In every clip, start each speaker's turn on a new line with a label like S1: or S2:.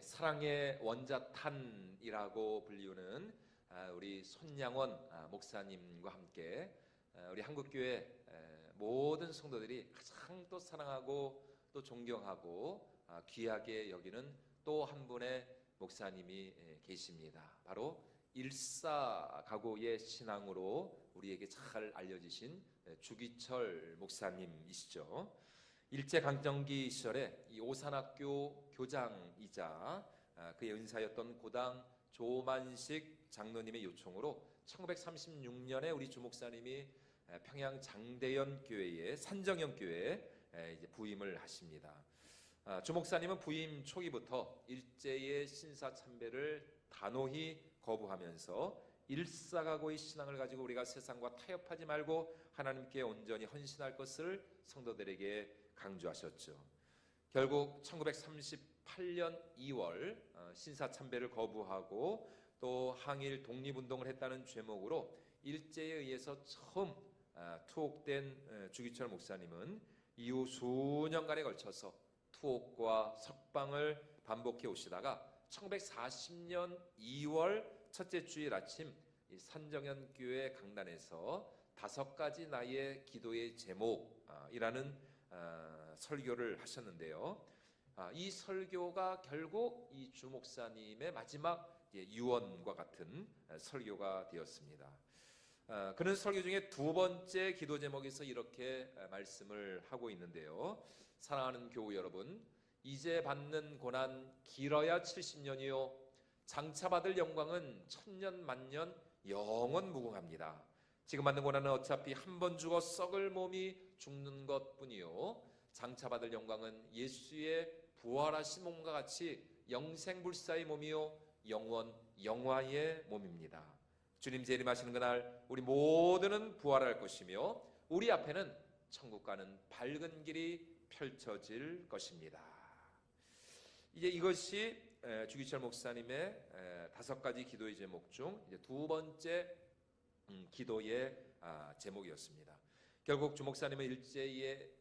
S1: 사랑의 원자탄이라고 불리우는 우리 손양원 목사님과 함께 우리 한국교회 모든 성도들이 가장 또 사랑하고 또 존경하고 귀하게 여기는 또 한 분의 목사님이 계십니다. 바로 일사가고의 신앙으로 우리에게 잘 알려지신 주기철 목사님이시죠. 일제강점기 시절에 이 오산학교 교장이자 그의 은사였던 고당 조만식 장로님의 요청으로 1936년에 우리 주목사님이 평양 장대연 교회의 산정형 교회에 이제 부임을 하십니다. 주목사님은 부임 초기부터 일제의 신사참배를 단호히 거부하면서 일사가고의 신앙을 가지고 우리가 세상과 타협하지 말고 하나님께 온전히 헌신할 것을 성도들에게 강조하셨죠. 결국 1938년 2월 신사참배를 거부하고 또 항일 독립운동을 했다는 죄목으로 일제에 의해서 처음 투옥된 주기철 목사님은 이후 수년간에 걸쳐서 투옥과 석방을 반복해 오시다가 1940년 2월 첫째 주일 아침 산정현 교회 강단에서 5가지 나의 기도의 제목이라는 설교를 하셨는데요. 이 설교가 결국 이 주목사님의 마지막 유언과 같은 설교가 되었습니다. 그런 설교 중에 두 번째 기도 제목에서 이렇게 말씀을 하고 있는데요. 사랑하는 교우 여러분, 이제 받는 고난 길어야 70년이요 장차 받을 영광은 천년 만년 영원 무궁합니다. 지금 받는 고난은 어차피 한 번 죽어 썩을 몸이 죽는 것뿐이요 장차 받을 영광은 예수의 부활하신 몸과 같이 영생불사의 몸이요 영원 영화의 몸입니다. 주님 재림하시는 그날 우리 모두는 부활할 것이며 우리 앞에는 천국 가는 밝은 길이 펼쳐질 것입니다. 이제 이것이 주기철 목사님의 5가지 기도의 제목 중 이제 두 번째 기도의 제목이었습니다. 결국 주 목사님은 일제에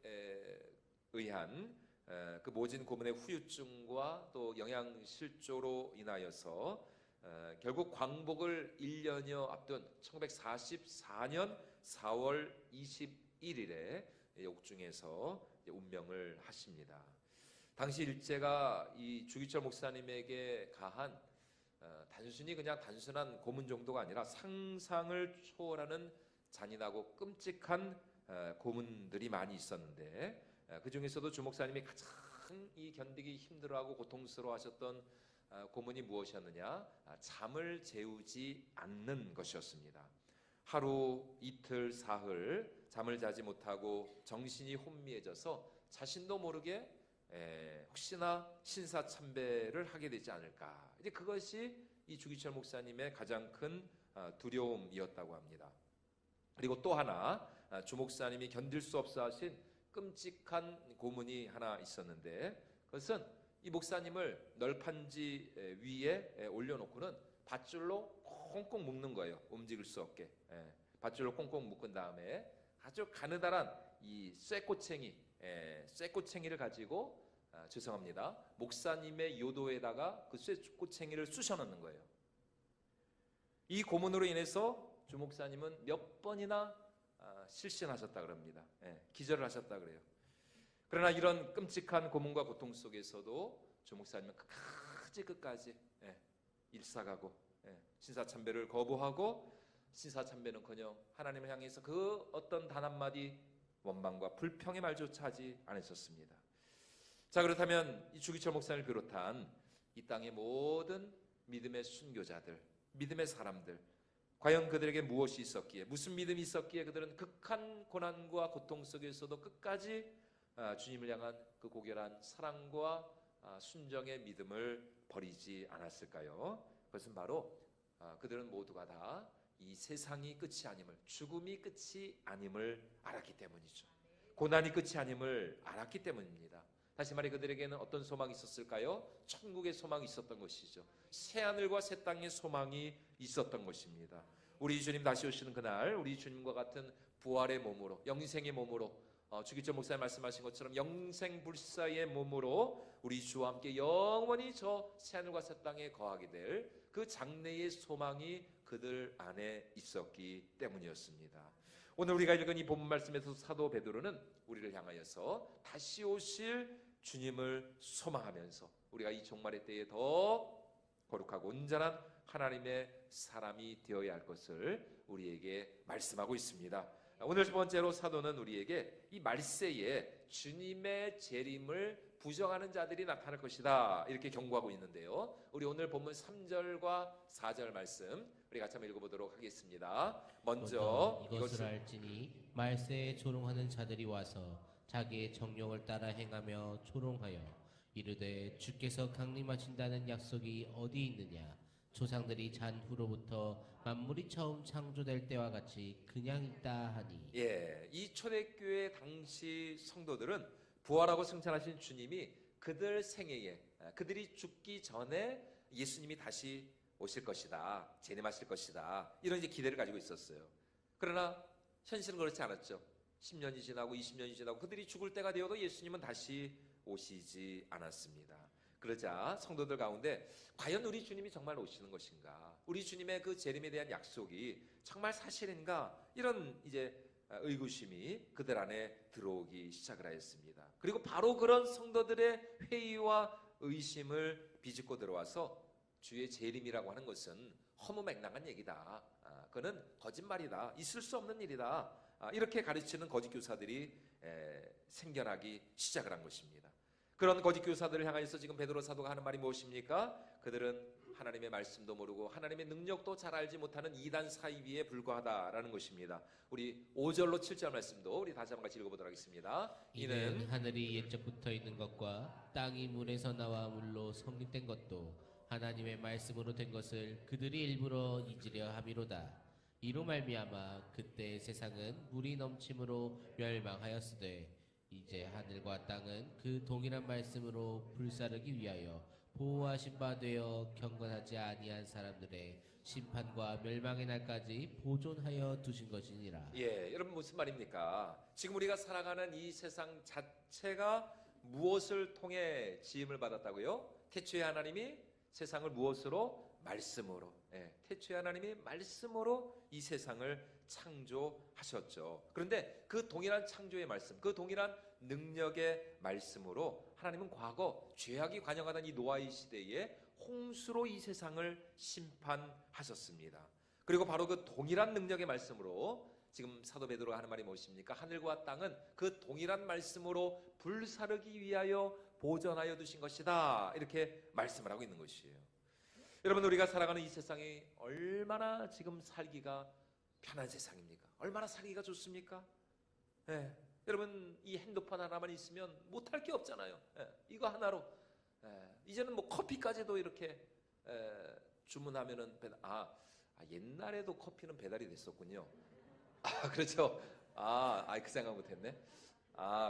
S1: 의한 그 모진 고문의 후유증과 또 영양실조로 인하여서 결국 광복을 1년여 앞둔 1944년 4월 21일에 옥중에서 운명을 하십니다. 당시 일제가 이 주기철 목사님에게 가한 단순히 그냥 단순한 고문 정도가 아니라 상상을 초월하는 잔인하고 끔찍한 고문들이 많이 있었는데 그 중에서도 주 목사님이 가장 이 견디기 힘들어하고 고통스러워하셨던 고문이 무엇이었느냐? 잠을 재우지 않는 것이었습니다. 하루, 이틀, 사흘 잠을 자지 못하고 정신이 혼미해져서 자신도 모르게 혹시나 신사참배를 하게 되지 않을까. 이제 그것이 이 주기철 목사님의 가장 큰 두려움이었다고 합니다. 그리고 또 하나 주 목사님이 견딜 수 없어 하신 끔찍한 고문이 하나 있었는데 그것은 이 목사님을 널판지 위에 올려놓고는 밧줄로 꽁꽁 묶는 거예요. 움직일 수 없게. 밧줄로 꽁꽁 묶은 다음에 아주 가느다란 이 쇠꼬챙이를 가지고 죄송합니다. 목사님의 요도에다가 그 쇠꼬챙이를 쑤셔 넣는 거예요. 이 고문으로 인해서 주 목사님은 몇 번이나 실신하셨다 그럽니다. 기절을 하셨다 그래요. 그러나 이런 끔찍한 고문과 고통 속에서도 주 목사님은 끝까지 일사가고 신사참배를 거부하고 신사참배는커녕 하나님을 향해서 그 어떤 단 한마디 원망과 불평의 말조차 하지 않으셨습니다. 자, 그렇다면 이 주기철 목사님을 비롯한 이 땅의 모든 믿음의 순교자들, 믿음의 사람들, 과연 그들에게 무엇이 있었기에, 무슨 믿음이 있었기에 그들은 극한 고난과 고통 속에서도 끝까지 주님을 향한 그 고결한 사랑과 순정의 믿음을 버리지 않았을까요? 그것은 바로 그들은 모두가 다 이 세상이 끝이 아님을, 죽음이 끝이 아님을 알았기 때문이죠. 고난이 끝이 아님을 알았기 때문입니다. 다시 말해 그들에게는 어떤 소망이 있었을까요? 천국의 소망이 있었던 것이죠. 새하늘과 새 땅의 소망이 있었던 것입니다. 우리 주님 다시 오시는 그날 우리 주님과 같은 부활의 몸으로, 영생의 몸으로 주기철 목사님 말씀하신 것처럼 영생불사의 몸으로 우리 주와 함께 영원히 저 새하늘과 새 땅에 거하게 될 그 장래의 소망이 그들 안에 있었기 때문이었습니다. 오늘 우리가 읽은 이 본문 말씀에서 사도 베드로는 우리를 향하여서 다시 오실 주님을 소망하면서 우리가 이 종말의 때에 더 거룩하고 온전한 하나님의 사람이 되어야 할 것을 우리에게 말씀하고 있습니다. 오늘 두 번째로 사도는 우리에게 이 말세에 주님의 재림을 부정하는 자들이 나타날 것이다 이렇게 경고하고 있는데요. 우리 오늘 본문 3절과 4절 말씀 우리 같이 한번 읽어보도록 하겠습니다. 먼저
S2: 이것을 알지니 말세에 조롱하는 자들이 와서 자기의 정욕을 따라 행하며 조롱하여 이르되 주께서 강림하신다는 약속이 어디 있느냐 조상들이 잔 후로부터 만물이 처음 창조될 때와 같이 그냥 있다 하니.
S1: 이 초대교회 당시 성도들은 부활하고 승천하신 주님이 그들 생애에 그들이 죽기 전에 예수님이 다시 오실 것이다, 재림하실 것이다 이런 이제 기대를 가지고 있었어요. 그러나 현실은 그렇지 않았죠. 10년이 지나고 20년이 지나고 그들이 죽을 때가 되어도 예수님은 다시 오시지 않았습니다. 그러자 성도들 가운데 과연 우리 주님이 정말 오시는 것인가? 우리 주님의 그 재림에 대한 약속이 정말 사실인가? 이런 이제 의구심이 그들 안에 들어오기 시작을 하였습니다. 그리고 바로 그런 성도들의 회의와 의심을 비집고 들어와서 주의 재림이라고 하는 것은 허무맹랑한 얘기다. 그거는 거짓말이다. 있을 수 없는 일이다. 이렇게 가르치는 거짓 교사들이 생겨나기 시작을 한 것입니다. 그런 거짓 교사들을 향해서 지금 베드로 사도가 하는 말이 무엇입니까? 그들은 하나님의 말씀도 모르고 하나님의 능력도 잘 알지 못하는 이단 사이비에 불과하다라는 것입니다. 우리 5절로 7절 말씀도 우리 다시 한번 같이 읽어보도록 하겠습니다.
S2: 이는 하늘이 옛적부터 있는 것과 땅이 물에서 나와 물로 성립된 것도 하나님의 말씀으로 된 것을 그들이 일부러 잊으려 함이로다. 이로 말미암아 그때 세상은 물이 넘침으로 멸망하였으되 이제 하늘과 땅은 그 동일한 말씀으로 불사르기 위하여 보호하신 바 되어 경건하지 아니한 사람들의 심판과 멸망의 날까지 보존하여 두신 것이니라.
S1: 여러분 무슨 말입니까? 지금 우리가 살아가는 이 세상 자체가 무엇을 통해 지음을 받았다고요? 태초에 하나님이 세상을 무엇으로? 말씀으로. 태초에 하나님이 말씀으로 이 세상을 창조하셨죠. 그런데 그 동일한 창조의 말씀, 그 동일한 능력의 말씀으로 하나님은 과거 죄악이 관영하던 이 노아의 시대에 홍수로 이 세상을 심판하셨습니다. 그리고 바로 그 동일한 능력의 말씀으로 지금 사도 베드로가 하는 말이 무엇입니까? 하늘과 땅은 그 동일한 말씀으로 불사르기 위하여 보존하여 두신 것이다. 이렇게 말씀을 하고 있는 것이에요. 여러분 우리가 살아가는 이 세상이 얼마나 지금 살기가 편한 세상입니까? 얼마나 살기가 좋습니까? 여러분 이 핸드폰 하나만 있으면 못할 게 없잖아요. 이거 하나로 이제는 뭐 커피까지도 이렇게 주문하면은 옛날에도 커피는 배달이 됐었군요. 그렇죠. 그 생각 못했네.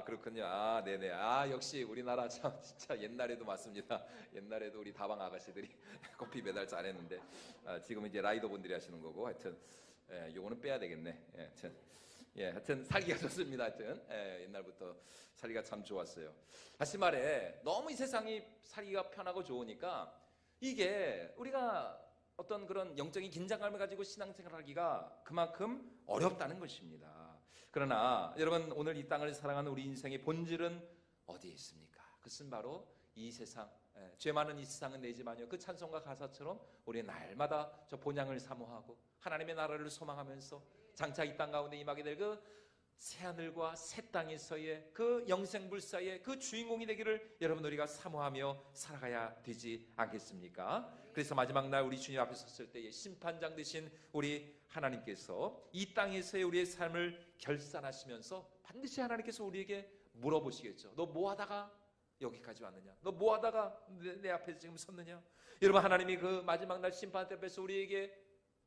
S1: 그렇군요. 네네. 역시 우리나라 참 진짜 옛날에도 맞습니다. 옛날에도 우리 다방 아가씨들이 커피 배달 잘했는데 지금 이제 라이더 분들이 하시는 거고 하여튼 요거는 빼야 되겠네. 하여튼 살기가 좋습니다. 하여튼 옛날부터 살기가 참 좋았어요. 다시 말해 너무 이 세상이 살기가 편하고 좋으니까 이게 우리가 어떤 그런 영적인 긴장감을 가지고 신앙생활하기가 그만큼 어렵다는 것입니다. 그러나 여러분 오늘 이 땅을 살아가는 우리 인생의 본질은 어디에 있습니까? 그것은 바로 이 세상, 죄 많은 이 세상은 내 집 아니요. 그 찬송가 가사처럼 우리는 날마다 저 본향을 사모하고 하나님의 나라를 소망하면서 장차 이 땅 가운데 임하게 될 그 새하늘과 새 땅에서의 그 영생불사의 그 주인공이 되기를 여러분 우리가 사모하며 살아가야 되지 않겠습니까? 그래서 마지막 날 우리 주님 앞에 섰을 때에 심판장 되신 우리 하나님께서 이 땅에서의 우리의 삶을 결산하시면서 반드시 하나님께서 우리에게 물어보시겠죠. 너 뭐 하다가 여기까지 왔느냐? 너 뭐 하다가 내 앞에 지금 섰느냐? 여러분 하나님이 그 마지막 날 심판 때 앞에서 우리에게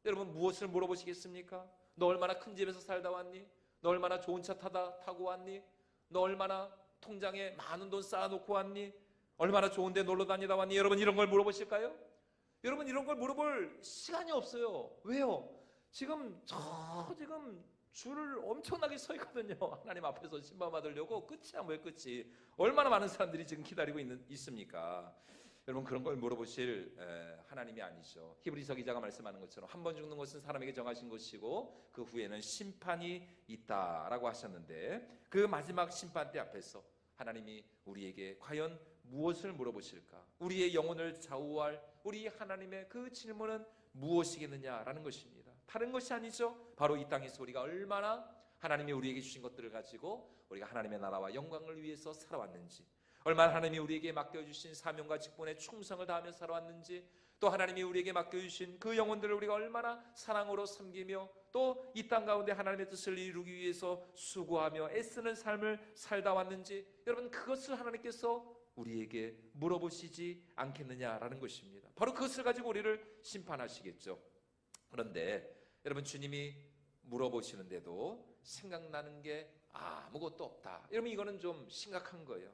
S1: 여러분 무엇을 물어보시겠습니까? 너 얼마나 큰 집에서 살다 왔니? 너 얼마나 좋은 차 타고 왔니? 너 얼마나 통장에 많은 돈 쌓아놓고 왔니? 얼마나 좋은 데 놀러 다니다 왔니? 여러분 이런 걸 물어보실까요? 여러분 이런 걸 물어볼 시간이 없어요. 왜요? 지금 줄을 엄청나게 서 있거든요. 하나님 앞에서 심판 받으려고. 끝이야 뭐야 끝이. 얼마나 많은 사람들이 지금 기다리고 있습니까? 여러분 그런 걸 물어보실 하나님이 아니죠. 히브리서 기자가 말씀하는 것처럼 한 번 죽는 것은 사람에게 정하신 것이고 그 후에는 심판이 있다라고 하셨는데, 그 마지막 심판 때 앞에서 하나님이 우리에게 과연 무엇을 물어보실까? 우리의 영혼을 좌우할 우리 하나님의 그 질문은 무엇이겠느냐라는 것입니다. 다른 것이 아니죠. 바로 이 땅에서 우리가 얼마나 하나님이 우리에게 주신 것들을 가지고 우리가 하나님의 나라와 영광을 위해서 살아왔는지, 얼마나 하나님이 우리에게 맡겨주신 사명과 직분에 충성을 다하며 살아왔는지, 또 하나님이 우리에게 맡겨주신 그 영혼들을 우리가 얼마나 사랑으로 섬기며 또 이 땅 가운데 하나님의 뜻을 이루기 위해서 수고하며 애쓰는 삶을 살다 왔는지, 여러분 그것을 하나님께서 우리에게 물어보시지 않겠느냐라는 것입니다. 바로 그것을 가지고 우리를 심판하시겠죠. 그런데 여러분 주님이 물어보시는데도 생각나는 게 아무것도 없다. 여러분 이거는 좀 심각한 거예요.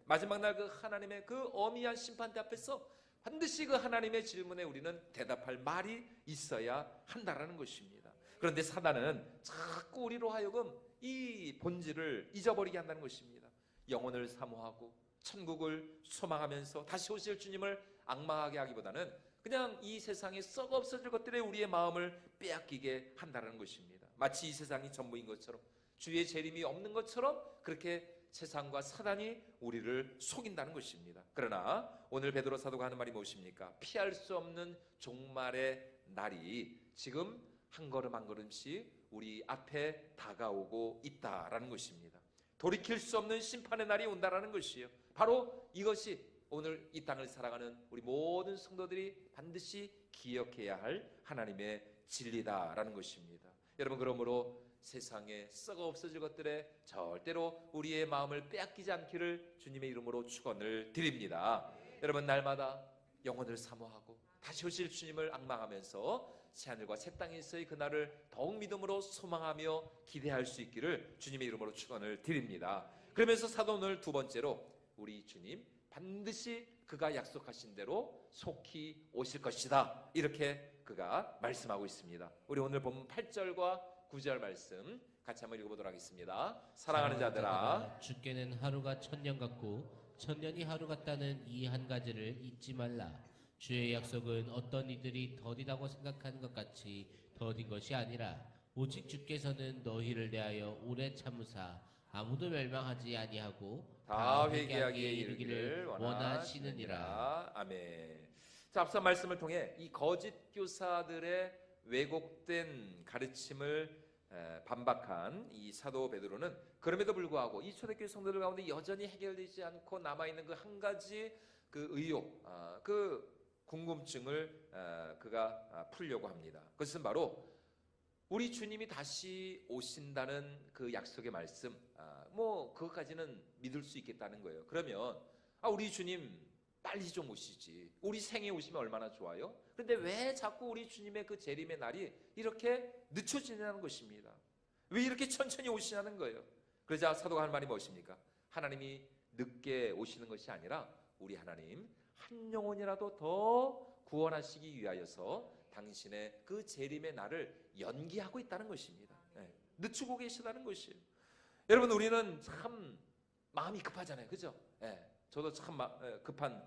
S1: 마지막 날 그 하나님의 그 어미한 심판대 앞에서 반드시 그 하나님의 질문에 우리는 대답할 말이 있어야 한다라는 것입니다. 그런데 사단은 자꾸 우리로 하여금 이 본질을 잊어버리게 한다는 것입니다. 영혼을 사모하고 천국을 소망하면서 다시 오실 주님을 앙망하게 하기보다는 그냥 이 세상에 썩어 없어질 것들에 우리의 마음을 빼앗기게 한다는 것입니다. 마치 이 세상이 전부인 것처럼, 주의 재림이 없는 것처럼 그렇게 세상과 사단이 우리를 속인다는 것입니다. 그러나 오늘 베드로 사도가 하는 말이 무엇입니까? 피할 수 없는 종말의 날이 지금 한 걸음 한 걸음씩 우리 앞에 다가오고 있다라는 것입니다. 돌이킬 수 없는 심판의 날이 온다라는 것이에요. 바로 이것이 오늘 이 땅을 살아가는 우리 모든 성도들이 반드시 기억해야 할 하나님의 진리다라는 것입니다. 여러분 그러므로 세상에 썩어 없어질 것들에 절대로 우리의 마음을 빼앗기지 않기를 주님의 이름으로 축원을 드립니다. 여러분 날마다 영혼을 사모하고 다시 오실 주님을 앙망하면서 새하늘과 새 땅에서의 그날을 더욱 믿음으로 소망하며 기대할 수 있기를 주님의 이름으로 축원을 드립니다. 그러면서 사도 오늘 두 번째로 우리 주님 반드시 그가 약속하신 대로 속히 오실 것이다, 이렇게 그가 말씀하고 있습니다. 우리 오늘 본 8절과 9절 말씀 같이 한번 읽어보도록 하겠습니다. 사랑하는 자들아,
S2: 주께는 하루가 천년 같고 천년이 하루 같다는 이 한 가지를 잊지 말라. 주의 약속은 어떤 이들이 더디다고 생각하는 것 같이 더딘 것이 아니라 오직 주께서는 너희를 대하여 오래 참으사 아무도 멸망하지 아니하고
S1: 다 회개하기에 이르기를 원하시느니라. 아멘. 자, 앞서 말씀을 통해 이 거짓 교사들의 왜곡된 가르침을 반박한 이 사도 베드로는 그럼에도 불구하고 이 초대교회 성도들 가운데 여전히 해결되지 않고 남아있는 그 한 가지 그 의혹, 그 궁금증을 그가 풀려고 합니다. 그것은 바로 우리 주님이 다시 오신다는 그 약속의 말씀, 그것까지는 믿을 수 있겠다는 거예요. 그러면 우리 주님 빨리 좀 오시지, 우리 생에 오시면 얼마나 좋아요. 그런데 왜 자꾸 우리 주님의 그 재림의 날이 이렇게 늦춰지냐는 것입니다. 왜 이렇게 천천히 오시냐는 거예요. 그러자 사도가 하는 말이 무엇입니까? 하나님이 늦게 오시는 것이 아니라 우리 하나님 한 영혼이라도 더 구원하시기 위하여서 당신의 그 재림의 날을 연기하고 있다는 것입니다. 늦추고 계시다는 것이에요. 여러분 우리는 참 마음이 급하잖아요, 그죠? 저도 참 급한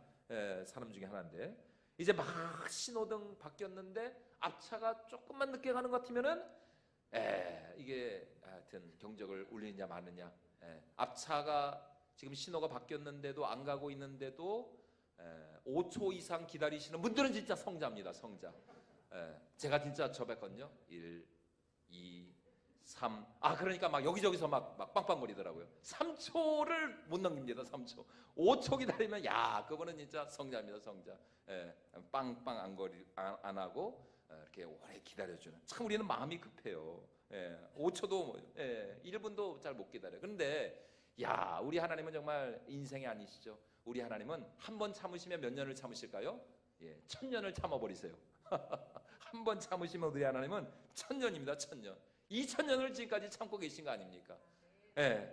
S1: 사람 중에 하나인데, 이제 막 신호등 바뀌었는데 앞차가 조금만 늦게 가는 것 같으면은 이게 하여튼 경적을 울리느냐 마느냐. 앞차가 지금 신호가 바뀌었는데도 안 가고 있는데도 5초 이상 기다리시는 분들은 진짜 성자입니다, 성자. 제가 진짜 접했거든요. 1, 2, 3. 그러니까 막 여기저기서 막 빵빵거리더라고요. 3초를 못 넘깁니다. 3초. 5초 기다리면 그분은 진짜 성자입니다, 성자. 빵빵 안 하고 이렇게 오래 기다려주는. 참 우리는 마음이 급해요. 5초도 1분도 잘 못 기다려요. 그런데 우리 하나님은 정말 인생이 아니시죠. 우리 하나님은 한 번 참으시면 몇 년을 참으실까요? 1000년을 참아버리세요. 한 번 참으시면 우리 하나님은 1000년입니다. 1000년. 2000년을 지금까지 참고 계신 거 아닙니까?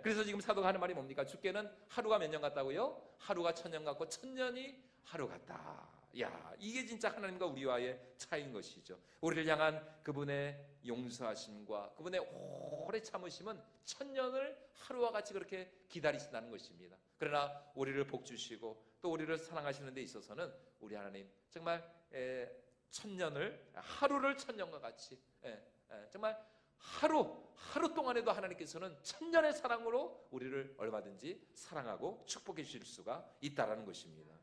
S1: 그래서 지금 사도가 하는 말이 뭡니까? 주께는 하루가 몇 년 같다고요? 하루가 1000년 같고 1000년이 하루 같다. 야, 이게 진짜 하나님과 우리와의 차이인 것이죠. 우리를 향한 그분의 용서하심과 그분의 오래 참으심은 천년을 하루와 같이 그렇게 기다리신다는 것입니다. 그러나 우리를 복 주시고 또 우리를 사랑하시는 데 있어서는 우리 하나님 정말 천년을, 하루를 천년과 같이, 정말 하루 동안에도 하나님께서는 천년의 사랑으로 우리를 얼마든지 사랑하고 축복해 주실 수가 있다라는 것입니다.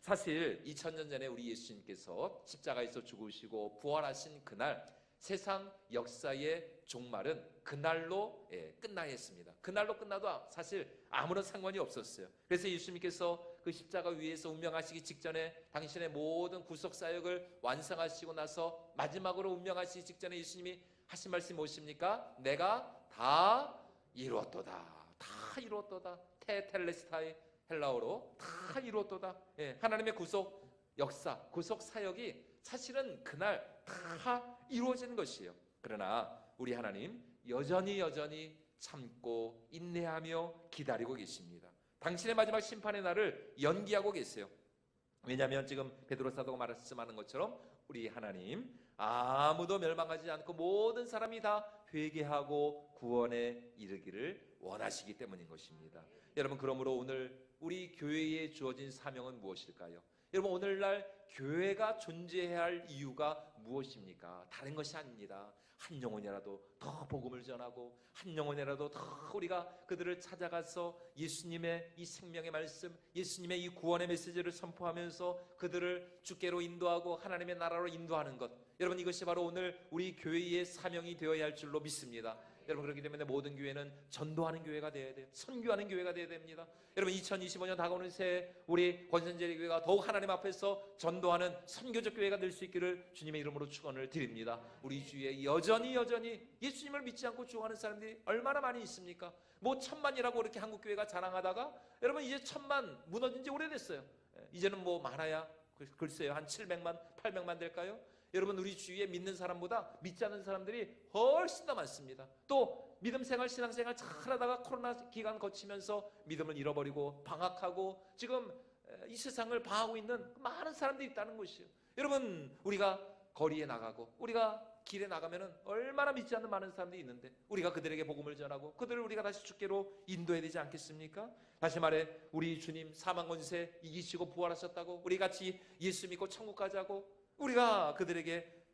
S1: 사실 2000년 전에 우리 예수님께서 십자가에서 죽으시고 부활하신 그날, 세상 역사의 종말은 그날로 끝나야 했습니다. 그날로 끝나도 사실 아무런 상관이 없었어요. 그래서 예수님께서 그 십자가 위에서 운명하시기 직전에 당신의 모든 구속 사역을 완성하시고 나서 마지막으로 운명하시기 직전에 예수님이 하신 말씀이 무엇입니까? 내가 다 이루었도다. 다 이루었도다. 테텔레스타이, 헬라어로 다 이루었도다. 하나님의 구속 역사, 구속 사역이 사실은 그날 다 이루어지는 것이에요. 그러나 우리 하나님 여전히 참고 인내하며 기다리고 계십니다. 당신의 마지막 심판의 날을 연기하고 계세요. 왜냐하면 지금 베드로 사도가 말씀하는 것처럼 우리 하나님 아무도 멸망하지 않고 모든 사람이 다 회개하고 구원에 이르기를 원하시기 때문인 것입니다. 여러분, 그러므로 오늘 우리 교회에 주어진 사명은 무엇일까요? 여러분, 오늘날 교회가 존재해야 할 이유가 무엇입니까? 다른 것이 아닙니다. 한 영혼이라도 더 복음을 전하고 한 영혼이라도 더 우리가 그들을 찾아가서 예수님의 이 생명의 말씀, 예수님의 이 구원의 메시지를 선포하면서 그들을 주께로 인도하고 하나님의 나라로 인도하는 것, 여러분, 이것이 바로 오늘 우리 교회의 사명이 되어야 할 줄로 믿습니다. 여러분, 그렇기 때문에 모든 교회는 전도하는 교회가 되어야 돼요. 선교하는 교회가 되어야 됩니다. 여러분, 2025년 다가오는 새해 우리 권선제리 교회가 더욱 하나님 앞에서 전도하는 선교적 교회가 될 수 있기를 주님의 이름으로 축원을 드립니다. 우리 주위에 여전히 예수님을 믿지 않고 죽어가는 사람들이 얼마나 많이 있습니까? 뭐 1000만이라고 이렇게 한국 교회가 자랑하다가 여러분 이제 1000만 무너진 지 오래됐어요. 이제는 뭐 많아야 글쎄요 한 700만 800만 될까요? 여러분, 우리 주위에 믿는 사람보다 믿지 않는 사람들이 훨씬 더 많습니다. 또 믿음생활, 신앙생활 잘하다가 코로나 기간 거치면서 믿음을 잃어버리고 방학하고 지금 이 세상을 방하고 있는 많은 사람들이 있다는 것이에요. 여러분, 우리가 거리에 나가고 우리가 길에 나가면은 얼마나 믿지 않는 많은 사람들이 있는데 우리가 그들에게 복음을 전하고 그들을 우리가 다시 주께로 인도해야 되지 않겠습니까? 다시 말해, 우리 주님 사망 권세 이기시고 부활하셨다고 우리 같이 예수 믿고 천국 가자고 우리가 그들에게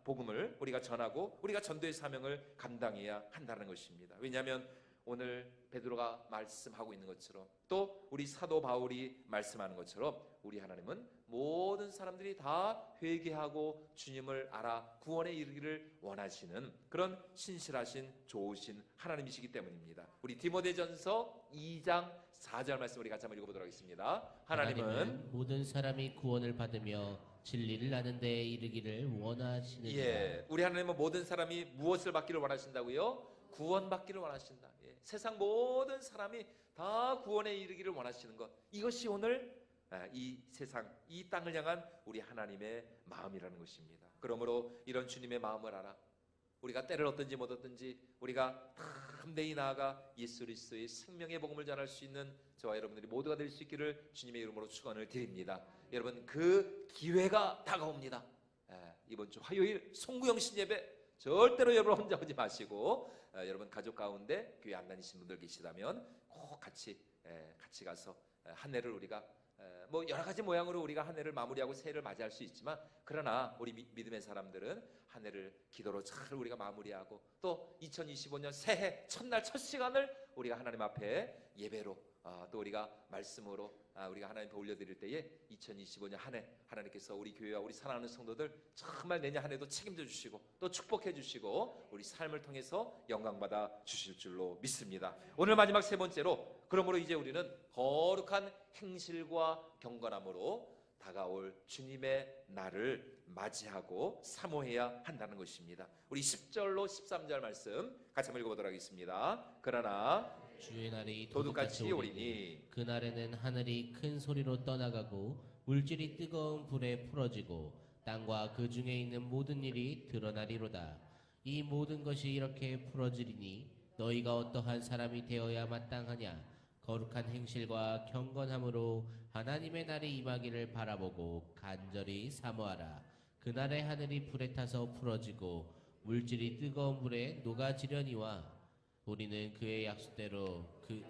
S1: 복음을 우리가 전하고 우리가 전도의 사명을 감당해야 한다는 것입니다. 왜냐하면 오늘 베드로가 말씀하고 있는 것처럼 또 우리 사도 바울이 말씀하는 것처럼 우리 하나님은 모든 사람들이 다 회개하고 주님을 알아 구원에 이르기를 원하시는 그런 신실하신 좋으신 하나님이시기 때문입니다. 우리 디모데전서 2장 4절 말씀 우리 같이 한번 읽어보도록 하겠습니다. 하나님은
S2: 모든 사람이 구원을 받으며 진리를 아는 데에 이르기를 원하시느니라.
S1: 우리 하나님은 모든 사람이 무엇을 받기를 원하신다고요? 구원받기를 원하신다. 세상 모든 사람이 다 구원에 이르기를 원하시는 것, 이것이 오늘 이 세상, 이 땅을 향한 우리 하나님의 마음이라는 것입니다. 그러므로 이런 주님의 마음을 알아 우리가 때를 얻든지 못 얻든지 우리가 담대히 나아가 예수 그리스도의 생명의 복음을 전할 수 있는 저와 여러분들이 모두가 될 수 있기를 주님의 이름으로 축원을 드립니다. 여러분, 그 기회가 다가옵니다. 이번 주 화요일 송구영 신예배 절대로 여러분 혼자 오지 마시고 여러분 가족 가운데 교회 안 다니신 분들 계시다면 꼭 같이 가서 한 해를 우리가 뭐 여러 가지 모양으로 우리가 한 해를 마무리하고 새해를 맞이할 수 있지만 그러나 우리 믿음의 사람들은 한 해를 기도로 잘 우리가 마무리하고 또 2025년 새해 첫날 첫 시간을 우리가 하나님 앞에 예배로 또 우리가 말씀으로 우리가 하나님 앞에 올려드릴 때에 2025년 한 해 하나님께서 우리 교회와 우리 사랑하는 성도들 정말 내년 한 해도 책임져 주시고 또 축복해 주시고 우리 삶을 통해서 영광받아 주실 줄로 믿습니다. 오늘 마지막 세 번째로, 그러므로 이제 우리는 거룩한 행실과 경건함으로 다가올 주님의 날을 맞이하고 사모해야 한다는 것입니다. 우리 10절로 13절 말씀 같이 한번 읽어보도록 하겠습니다. 그러나
S2: 주의 날이
S1: 도둑같이 오리니
S2: 그날에는 하늘이 큰 소리로 떠나가고 물질이 뜨거운 불에 풀어지고 땅과 그 중에 있는 모든 일이 드러나리로다. 이 모든 것이 이렇게 풀어지리니 너희가 어떠한 사람이 되어야 마땅하냐? 거룩한 행실과 경건함으로 하나님의 날이 임하기를 바라보고 간절히 사모하라. 그날의 하늘이 불에 타서 풀어지고 물질이 뜨거운 물에 녹아지려니와 우리는 그의 약속대로 그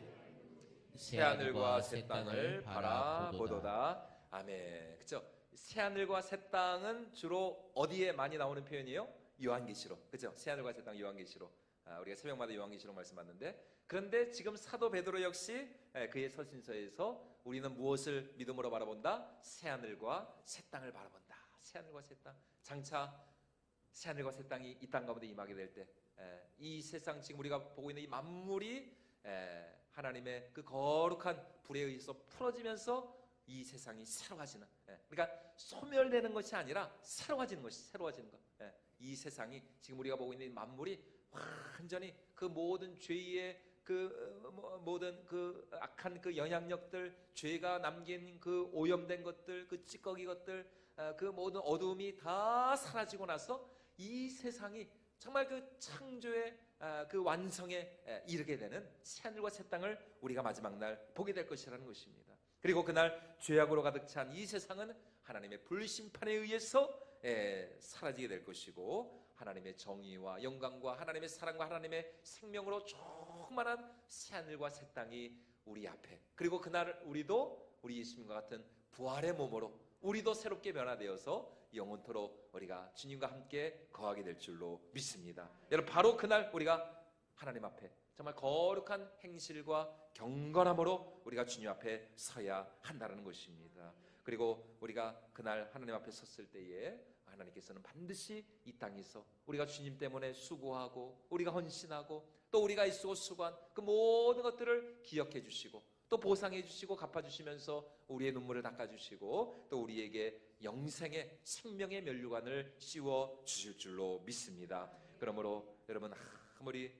S1: 새하늘과 새 땅을 바라보도다. 아멘. 그렇죠? 새하늘과 새 땅은 주로 어디에 많이 나오는 표현이에요? 요한계시록. 그렇죠? 새하늘과 새 땅 요한계시록. 우리가 새벽마다 요한계시록 말씀 받는데, 그런데 지금 사도 베드로 역시 그의 서신서에서 우리는 무엇을 믿음으로 바라본다? 새하늘과 새 땅을 바라본다. 새하늘과 새 땅. 장차 새하늘과 새 땅이 이 땅 가운데 임하게 될 때, 이 세상 지금 우리가 보고 있는 이 만물이 하나님의 그 거룩한 불에 의해서 풀어지면서 이 세상이 새로워지는, 그러니까 소멸되는 것이 아니라 새로워지는 것이, 새로워지는 것. 이 세상이 지금 우리가 보고 있는 이 만물이 완전히 그 모든 죄의 그 모든 그 악한 그 영향력들, 죄가 남긴 그 오염된 것들, 그 찌꺼기 것들, 그 모든 어두움이 다 사라지고 나서 이 세상이 정말 그 창조의 그 완성에 이르게 되는 새하늘과 새 땅을 우리가 마지막 날 보게 될 것이라는 것입니다. 그리고 그날 죄악으로 가득 찬 이 세상은 하나님의 불심판에 의해서 사라지게 될 것이고, 하나님의 정의와 영광과 하나님의 사랑과 하나님의 생명으로 충만한 새하늘과 새 땅이 우리 앞에, 그리고 그날 우리도 우리 예수님과 같은 부활의 몸으로 우리도 새롭게 변화되어서 영원토록 우리가 주님과 함께 거하게 될 줄로 믿습니다. 여러분, 바로 그날 우리가 하나님 앞에 정말 거룩한 행실과 경건함으로 우리가 주님 앞에 서야 한다는 것입니다. 그리고 우리가 그날 하나님 앞에 섰을 때에 하나님께서는 반드시 이 땅에서 우리가 주님 때문에 수고하고 우리가 헌신하고 또 우리가 애쓰고 수고한 그 모든 것들을 기억해 주시고 또 보상해 주시고 갚아주시면서 우리의 눈물을 닦아주시고 또 우리에게 영생의 생명의 면류관을 씌워 주실 줄로 믿습니다. 그러므로 여러분, 아무리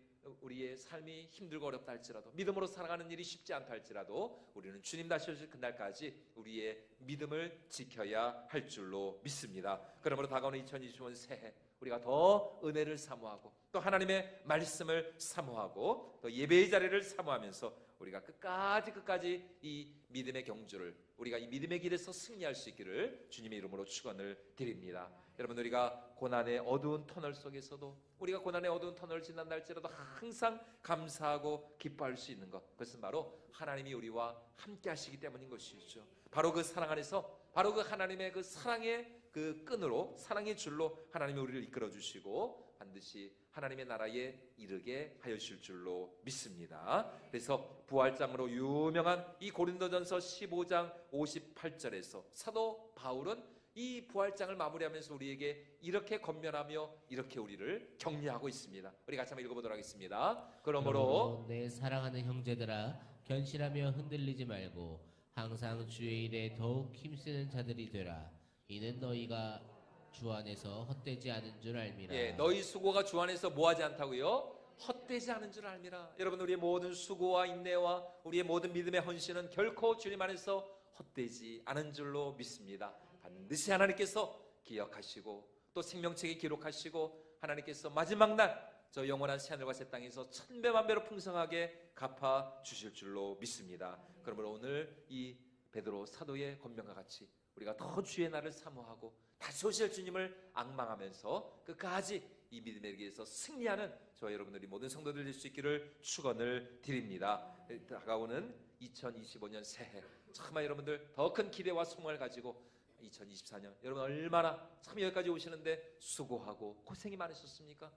S1: 우리의 삶이 힘들고 어렵다 할지라도, 믿음으로 살아가는 일이 쉽지 않다 할지라도 우리는 주님 다시 오실 그날까지 우리의 믿음을 지켜야 할 줄로 믿습니다. 그러므로 다가오는 2025년 새해 우리가 더 은혜를 사모하고 또 하나님의 말씀을 사모하고 또 예배의 자리를 사모하면서 우리가 끝까지 이 믿음의 경주를, 우리가 이 믿음의 길에서 승리할 수 있기를 주님의 이름으로 축원을 드립니다. 여러분, 우리가 고난의 어두운 터널 속에서도, 우리가 고난의 어두운 터널을 지난다 할지라도 항상 감사하고 기뻐할 수 있는 것, 그것은 바로 하나님이 우리와 함께 하시기 때문인 것이죠. 바로 그 사랑 안에서, 바로 그 하나님의 그 사랑의 그 끈으로, 사랑의 줄로 하나님이 우리를 이끌어 주시고 반드시 하나님의 나라에 이르게 하여주실 줄로 믿습니다. 그래서 부활장으로 유명한 이 고린도전서 15장 58절에서 사도 바울은 이 부활장을 마무리하면서 우리에게 이렇게 권면하며 이렇게 우리를 격려하고 있습니다. 우리 같이 한번 읽어보도록 하겠습니다. 그러므로
S2: 내 사랑하는 형제들아, 견실하며 흔들리지 말고 항상 주의 일에 더욱 힘쓰는 자들이 되라. 이는 너희가 주 안에서 헛되지 않은 줄 알미라.
S1: 너희 수고가 주 안에서 뭐하지 않다고요? 헛되지 않은 줄 알미라. 여러분, 우리의 모든 수고와 인내와 우리의 모든 믿음의 헌신은 결코 주님 안에서 헛되지 않은 줄로 믿습니다. 반드시 하나님께서 기억하시고 또 생명책에 기록하시고 하나님께서 마지막 날 저 영원한 새하늘과 새 땅에서 천배만배로 풍성하게 갚아 주실 줄로 믿습니다. 그러므로 오늘 이 베드로 사도의 권면과 같이 우리가 더 주의 날을 사모하고 다시 오실 주님을 앙망하면서 끝까지 이 믿음의 길에서 승리하는 저와 여러분들이 모든 성도들 될 수 있기를 축원을 드립니다. 다가오는 2025년 새해 정말 여러분들 더 큰 기대와 소망을 가지고 2024년 여러분 얼마나 참 여기까지 오시는데 수고하고 고생이 많으셨습니까?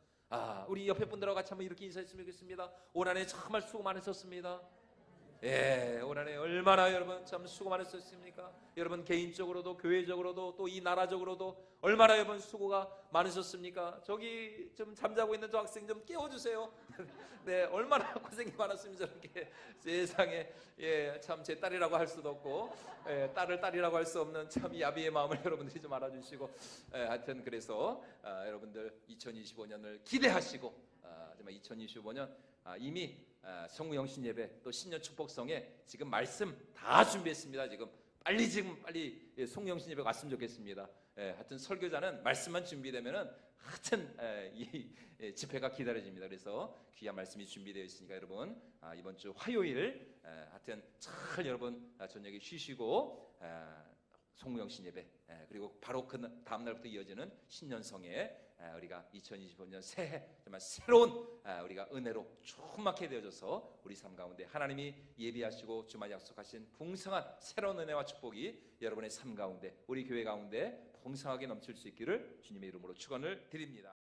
S1: 우리 옆에 분들하고 같이 한번 이렇게 인사했으면 좋겠습니다. 올 한해 정말 수고 많으셨습니다. 올 한해 얼마나 여러분 참 수고 많으셨습니까? 여러분 개인적으로도 교회적으로도 또 이 나라적으로도 얼마나 여러분 수고가 많으셨습니까? 저기 좀 잠자고 있는 저 학생 좀 깨워주세요. 네, 얼마나 고생이 많았습니다. 저렇게 세상에 참 제 딸이라고 할 수도 없고 딸을 딸이라고 할 수 없는 참 야비의 마음을 여러분들이 좀 알아주시고 하여튼 그래서 여러분들 2025년을 기대하시고 정말 2025년 이미 성구영신 예배 또 신년 축복성에 지금 말씀 다 준비했습니다. 지금 빨리 송영신 예배 왔으면 좋겠습니다. 하여튼 설교자는 말씀만 준비되면은 하여튼 이 집회가 기다려집니다. 그래서 귀한 말씀이 준비되어 있으니까 여러분 이번 주 화요일 하여튼 잘 여러분 저녁에 쉬시고 송영신 예배 그리고 바로 그 다음 날부터 이어지는 신년성에 우리가 2025년 새해 정말 새로운 우리가 은혜로 충만하게 되어져서 우리 삶 가운데 하나님이 예비하시고 주말 약속하신 풍성한 새로운 은혜와 축복이 여러분의 삶 가운데 우리 교회 가운데 풍성하게 넘칠 수 있기를 주님의 이름으로 축원을 드립니다.